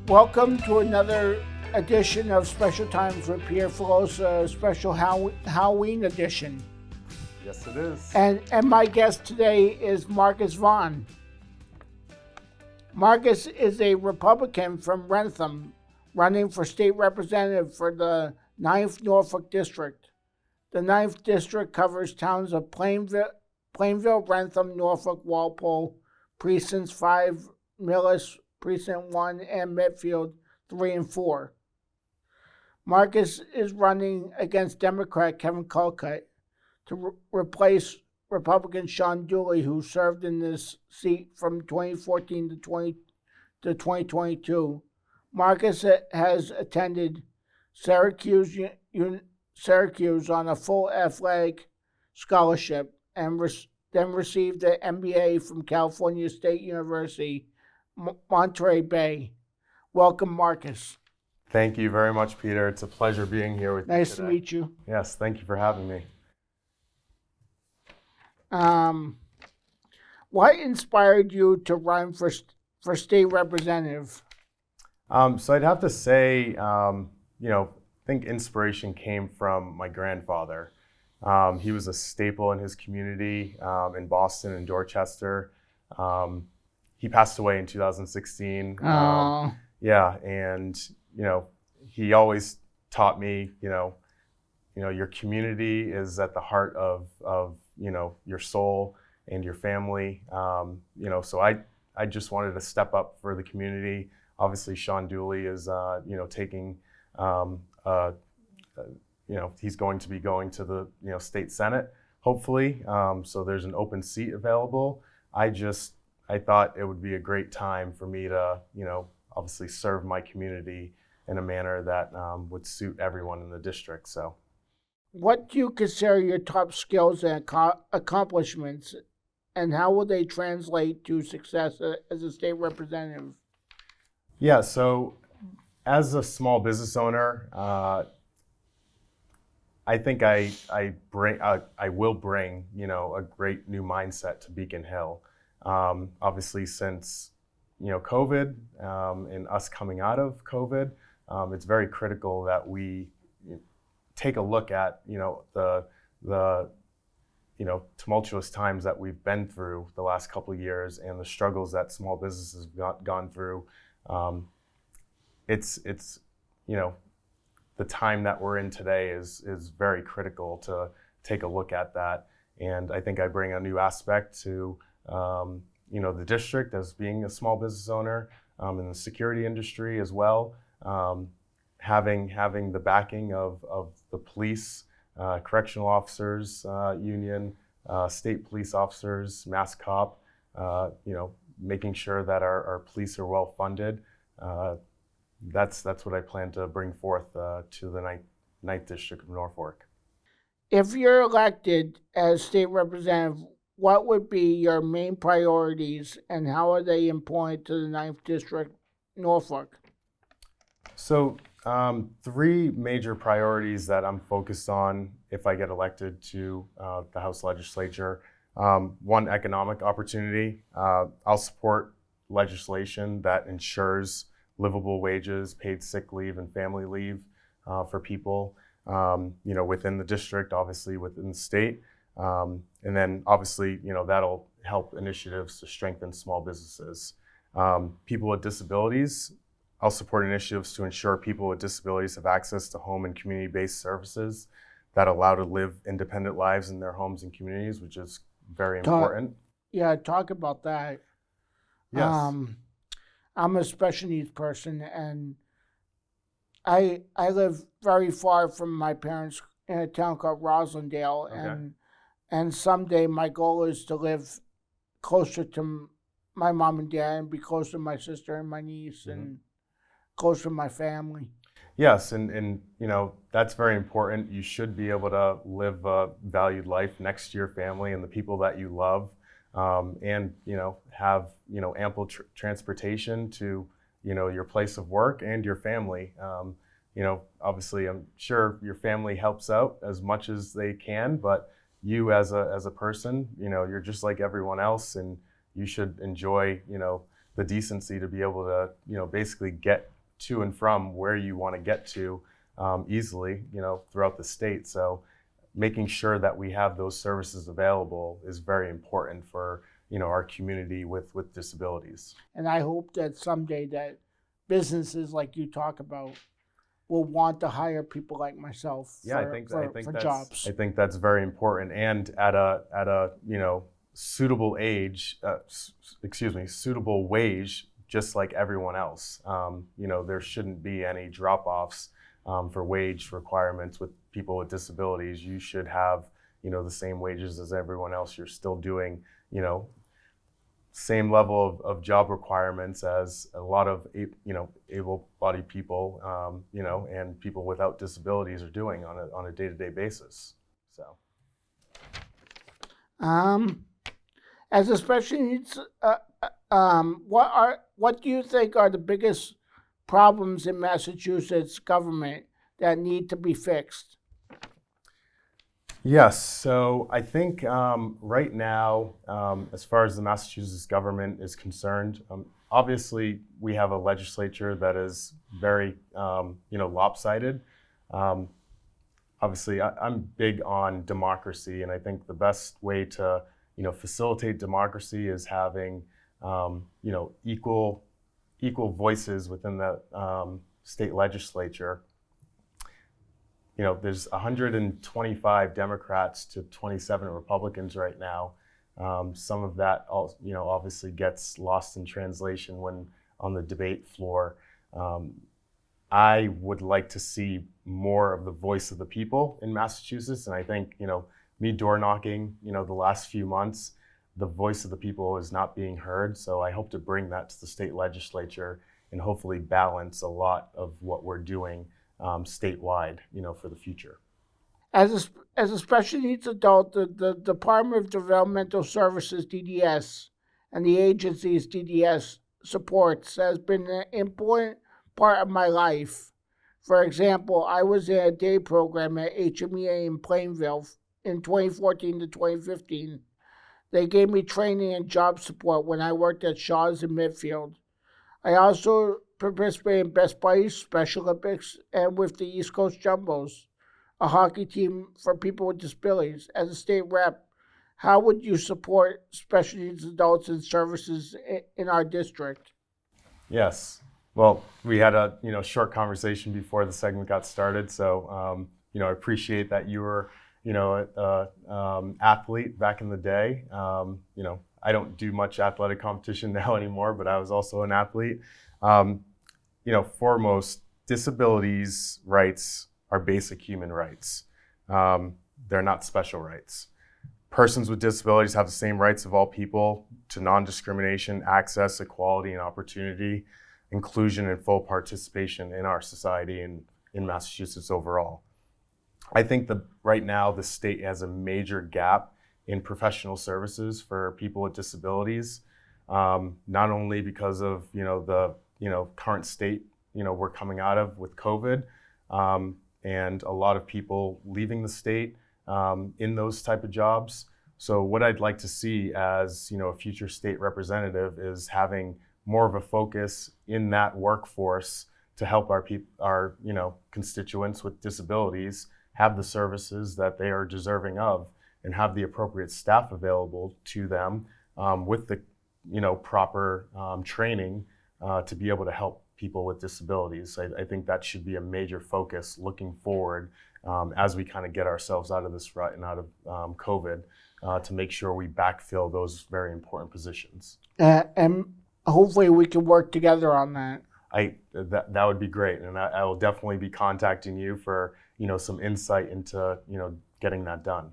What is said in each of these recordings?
Welcome to another edition of Special Times with Pierre Filosa, special Halloween edition. Yes, it is. And my guest today is Marcus Vaughn. Marcus is a Republican from Wrentham, running for state representative for the 9th Norfolk District. The 9th District covers towns of Plainville, Wrentham, Norfolk, Walpole, Precincts 5, Millis, Precinct 1, and Medfield 3 and 4. Marcus is running against Democrat Kevin Colcutt to replace Republican Sean Dooley, who served in this seat from 2014 to 2022. Marcus has attended Syracuse on a full athletic scholarship and then received an MBA from California State University, Monterey Bay. Welcome, Marcus. Thank you very much, Peter. It's a pleasure being here with you today. Nice to meet you. Yes, thank you for having me. What inspired you to run for state representative? So I'd have to say, I think inspiration came from my grandfather. He was a staple in his community in Boston and Dorchester. He passed away in 2016. And he always taught me, your community is at the heart of your soul and your family. So I just wanted to step up for the community. Obviously, Sean Dooley is, taking, he's going to be going to the, state Senate, hopefully. So there's an open seat available. I thought it would be a great time for me to, obviously serve my community in a manner that would suit everyone in the district. So, what do you consider your top skills and accomplishments, and how will they translate to success as a state representative? Yeah, so as a small business owner, I think I will bring, a great new mindset to Beacon Hill. Obviously, since COVID and us coming out of COVID, it's very critical that we take a look at the tumultuous times that we've been through the last couple of years and the struggles that small businesses have gone through. It's the time that we're in today is very critical to take a look at that, and I think I bring a new aspect to the district as being a small business owner in the security industry as well. Having the backing of the police, correctional officers union, state police officers, Mass Cop, making sure that our police are well funded. That's what I plan to bring forth to the 9th District of Norfolk. If you're elected as state representative, what would be your main priorities and how are they important to the 9th District, Norfolk? So 3 major priorities that I'm focused on if I get elected to the House Legislature. 1, economic opportunity. I'll support legislation that ensures livable wages, paid sick leave, and family leave for people, within the district, obviously within the state. And then obviously, that'll help initiatives to strengthen small businesses. People with disabilities, I'll support initiatives to ensure people with disabilities have access to home and community-based services that allow to live independent lives in their homes and communities, which is very important. Talk about that. Yes. I'm a special needs person, and I live very far from my parents in a town called Roslindale, Okay. and someday my goal is to live closer to my mom and dad and be closer to my sister and my niece and closer to my family. Yes, and that's very important. You should be able to live a valued life next to your family and the people that you love, and have ample transportation to your place of work and your family. Obviously, I'm sure your family helps out as much as they can, but you as a person, you're just like everyone else, and you should enjoy the decency to be able to, basically get to and from where you want to get to easily, throughout the state. So making sure that we have those services available is very important for, our community with disabilities. And I hope that someday that businesses like you talk about will want to hire people like myself for jobs. I think that's very important, and at a suitable age, suitable wage, just like everyone else. There shouldn't be any drop-offs for wage requirements with people with disabilities. You should have, the same wages as everyone else. You're still doing, same level of job requirements as a lot of, able-bodied people, and people without disabilities are doing on a day-to-day basis. So. As a special needs, what do you think are the biggest problems in Massachusetts government that need to be fixed? Yes, so I think right now, as far as the Massachusetts government is concerned, obviously we have a legislature that is very, lopsided. Obviously, I'm big on democracy, and I think the best way to, facilitate democracy is having, equal voices within the state legislature. There's 125 Democrats to 27 Republicans right now. Some of that, obviously gets lost in translation when on the debate floor. I would like to see more of the voice of the people in Massachusetts, and I think, me door knocking, the last few months, the voice of the people is not being heard. So I hope to bring that to the state legislature and hopefully balance a lot of what we're doing statewide, for the future. As a special needs adult, the Department of Developmental Services, DDS, and the agencies DDS supports has been an important part of my life. For example, I was in a day program at HMEA in Plainville in 2014 to 2015. They gave me training and job support when I worked at Shaw's in Medfield. I also participated in Best Buddies, Special Olympics, and with the East Coast Jumbos, a hockey team for people with disabilities. As a state rep, how would you support special needs adults and services in our district? Yes. Well, we had a short conversation before the segment got started, so I appreciate that you were athlete back in the day. I don't do much athletic competition now anymore, but I was also an athlete. Foremost, disabilities rights are basic human rights. They're not special rights. Persons with disabilities have the same rights of all people to non-discrimination, access, equality, and opportunity, inclusion, and full participation in our society and in Massachusetts overall. I think that right now the state has a major gap in professional services for people with disabilities, not only because of the current state we're coming out of with COVID, and a lot of people leaving the state in those type of jobs. So what I'd like to see as a future state representative is having more of a focus in that workforce to help our constituents with disabilities have the services that they are deserving of, and have the appropriate staff available to them with the proper training to be able to help people with disabilities. I think that should be a major focus looking forward as we kind of get ourselves out of this rut and out of COVID to make sure we backfill those very important positions. And hopefully we can work together on that. That would be great, and I will definitely be contacting you for some insight into getting that done.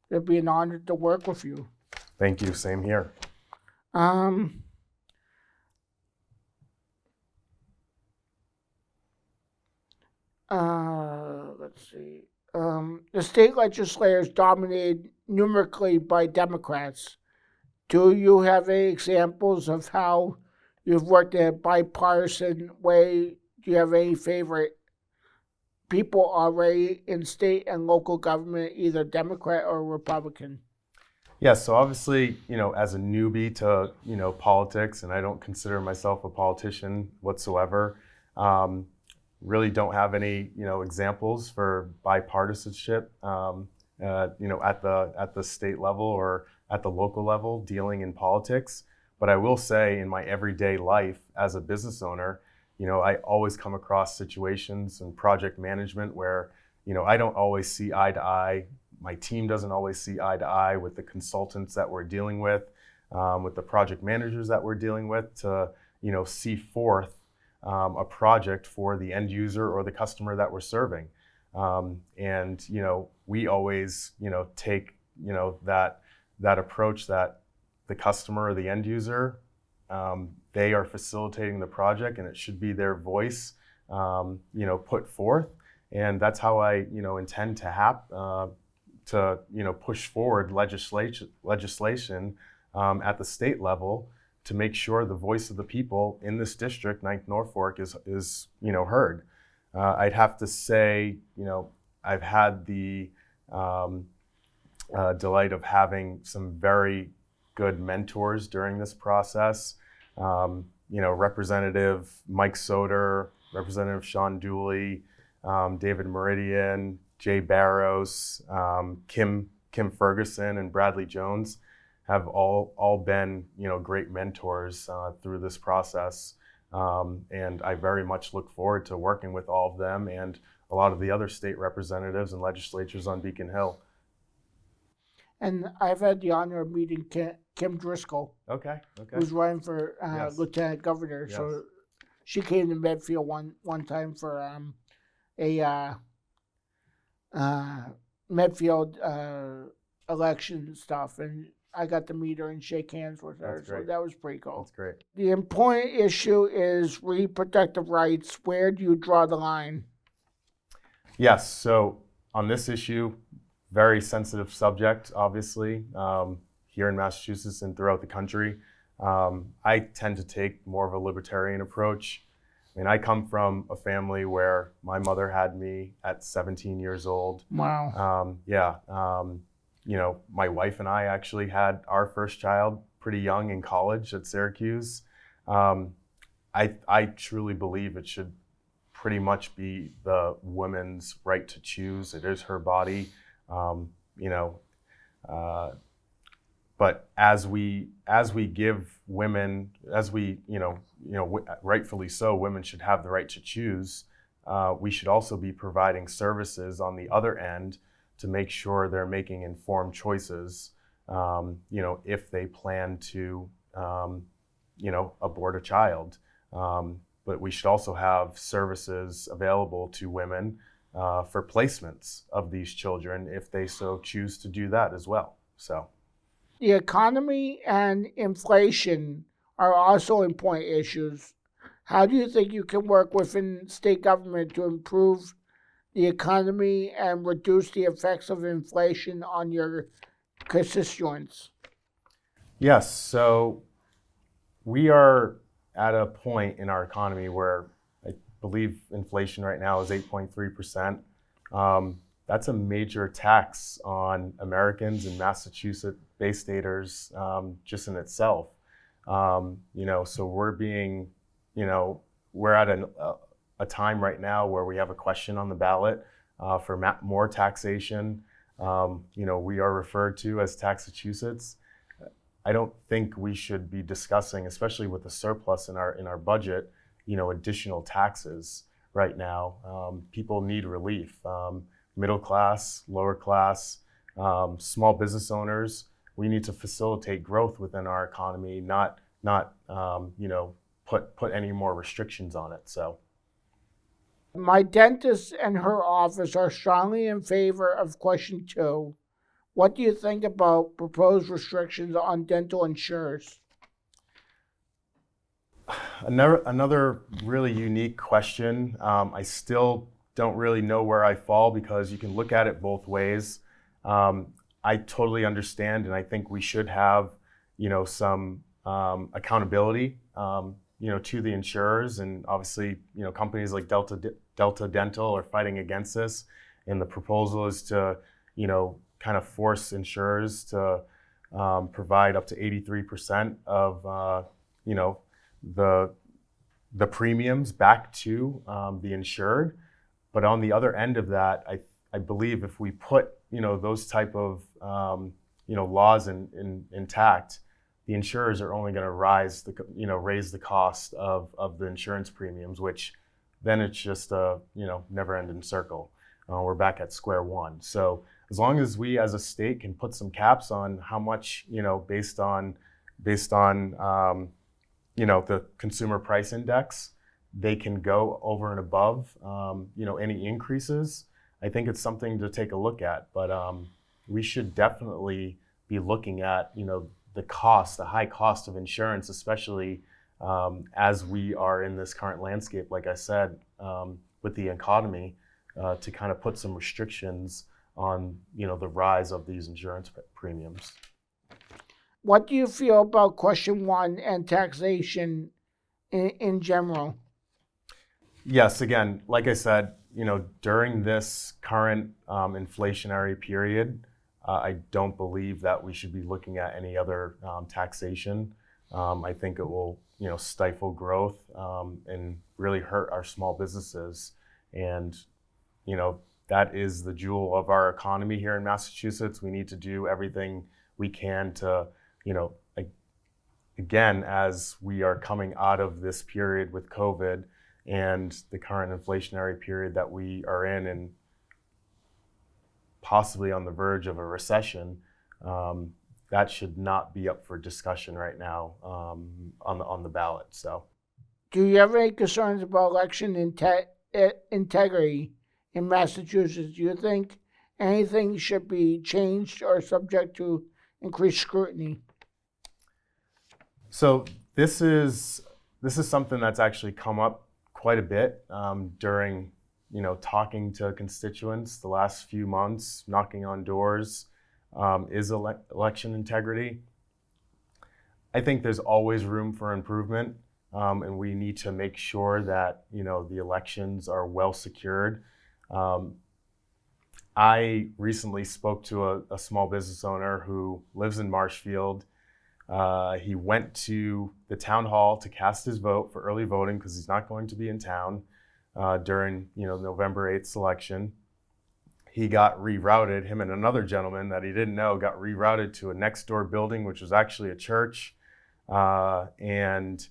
It'd be an honor to work with you. Thank you. Same here. Let's see. The state legislature is dominated numerically by Democrats. Do you have any examples of how you've worked in a bipartisan way? Do you have any favorite people already in state and local government, either Democrat or Republican? Yeah, so obviously, as a newbie to, politics, and I don't consider myself a politician whatsoever, really don't have any, examples for bipartisanship, at the state level or at the local level dealing in politics. But I will say in my everyday life as a business owner, I always come across situations in project management where, I don't always see eye to eye. My team doesn't always see eye to eye with the consultants that we're dealing with the project managers that we're dealing with to, see forth a project for the end user or the customer that we're serving. And, we always, take, that approach that the customer or the end user, they are facilitating the project and it should be their voice, put forth. And that's how I, intend to push forward legislation at the state level to make sure the voice of the people in this district, 9th Norfolk, is heard. I'd have to say, I've had the delight of having some very good mentors during this process. Representative Mike Soder, Representative Sean Dooley, David Meridian, Jay Barrows, Kim Ferguson, and Bradley Jones have all been great mentors through this process, and I very much look forward to working with all of them and a lot of the other state representatives and legislatures on Beacon Hill. And I've had the honor of meeting Kim Driscoll, Okay. who's running for Yes. lieutenant governor. Yes. So she came to Medfield one time for a Medfield election stuff, and I got to meet her and shake hands with her. That's So great. that was pretty cool. That's great. The important issue is reproductive rights. Where do you draw the line? Yes, so on this issue, very sensitive subject, obviously, here in Massachusetts and throughout the country. I tend to take more of a libertarian approach. I mean, I come from a family where my mother had me at 17 years old. Wow. My wife and I actually had our first child pretty young in college at Syracuse. I truly believe it should pretty much be the woman's right to choose. It is her body, but as we give women, rightfully so, women should have the right to choose. We should also be providing services on the other end to make sure they're making informed choices, if they plan to, abort a child. But we should also have services available to women for placements of these children if they so choose to do that as well. So, the economy and inflation are also important issues. How do you think you can work within state government to improve the economy and reduce the effects of inflation on your constituents? yes, so we are at a point in our economy where I believe inflation right now is 8.3%. That's a major tax on Americans and Massachusetts-based staters just in itself. So we're being, we're at a time right now where we have a question on the ballot for more taxation. We are referred to as Taxachusetts. I don't think we should be discussing, especially with the surplus in our budget, additional taxes right now. People need relief. Middle class, lower class, small business owners. We need to facilitate growth within our economy, not put any more restrictions on it. So, my dentist and her office are strongly in favor of question 2. What do you think about proposed restrictions on dental insurers? Another really unique question. I still don't really know where I fall because you can look at it both ways. I totally understand, and I think we should have, some accountability, to the insurers, and obviously, companies like Delta Dental are fighting against this, and the proposal is to, kind of force insurers to provide up to 83% of the premiums back to the insured. But on the other end of that, I believe if we put those type of laws intact, the insurers are only going to raise the cost of the insurance premiums, which then it's just a never-ending circle. We're back at square one. So as long as we as a state can put some caps on how much, based on the consumer price index, they can go over and above any increases, I think it's something to take a look at. But we should definitely be looking at the high cost of insurance, especially as we are in this current landscape, like I said, with the economy, to kind of put some restrictions on the rise of these insurance premiums. What do you feel about question 1 and taxation in general? Yes, again, like I said, during this current inflationary period, I don't believe that we should be looking at any other taxation. I think it will, stifle growth and really hurt our small businesses. And, that is the jewel of our economy here in Massachusetts. We need to do everything we can to, again, as we are coming out of this period with COVID and the current inflationary period that we are in and possibly on the verge of a recession, that should not be up for discussion right now on the ballot. So, do you have any concerns about election integrity in Massachusetts? Do you think anything should be changed or subject to increased scrutiny? So this is something that's actually come up quite a bit during talking to constituents the last few months, knocking on doors. Is election integrity? I think there's always room for improvement, and we need to make sure that the elections are well secured. I recently spoke to a small business owner who lives in Marshfield. He went to the town hall to cast his vote for early voting because he's not going to be in town during November 8th election. He got rerouted, him and another gentleman that he didn't know got rerouted to a next door building, which was actually a church, and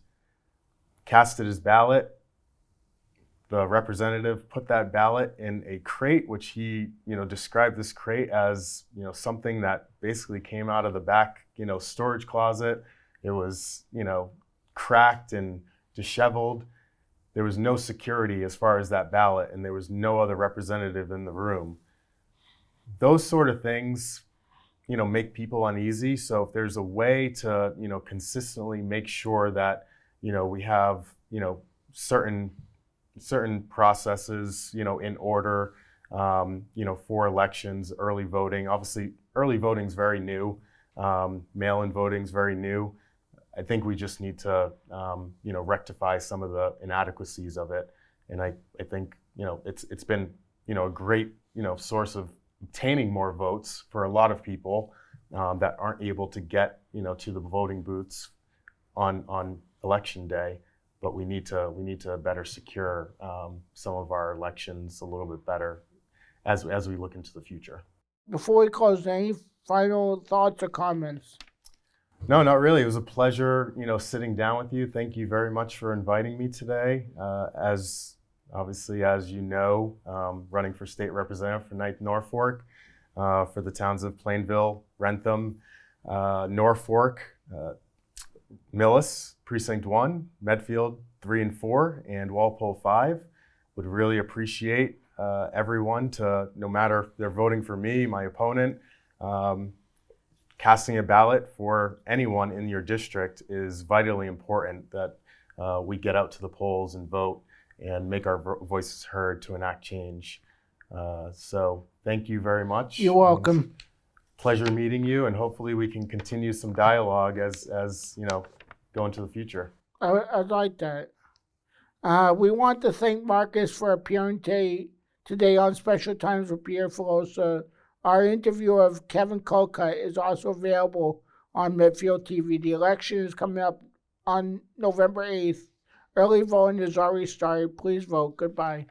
casted his ballot. The representative put that ballot in a crate, which he, described this crate as, something that basically came out of the back, storage closet. It was, cracked and disheveled. There was no security as far as that ballot, and there was no other representative in the room. Those sort of things, make people uneasy. So if there's a way to, consistently make sure that, we have, certain processes, in order, for elections, early voting. Obviously, early voting is very new. Mail-in voting is very new. I think we just need to, rectify some of the inadequacies of it. And I think, it's been, a great, source of obtaining more votes for a lot of people that aren't able to get, to the voting booths on election day. But we need to better secure some of our elections a little bit better as we look into the future. Before we close, any final thoughts or comments? No, not really. It was a pleasure, sitting down with you. Thank you very much for inviting me today. As you know, running for state representative for 9th Norfolk, for the towns of Plainville, Rentham, Norfolk, Millis, Precinct 1, Medfield 3 and 4, and Walpole 5. Would really appreciate everyone to, no matter if they're voting for me, my opponent, casting a ballot for anyone in your district is vitally important, that we get out to the polls and vote and make our voices heard to enact change. So thank you very much. You're welcome. Pleasure meeting you, and hopefully we can continue some dialogue as go into the future. I like that. We want to thank Marcus for appearing today on Special Times with Pierre Filosa. Our interview of Kevin Colcutt is also available on Medfield TV. The election is coming up on November 8th. Early voting is already started. Please vote. Goodbye.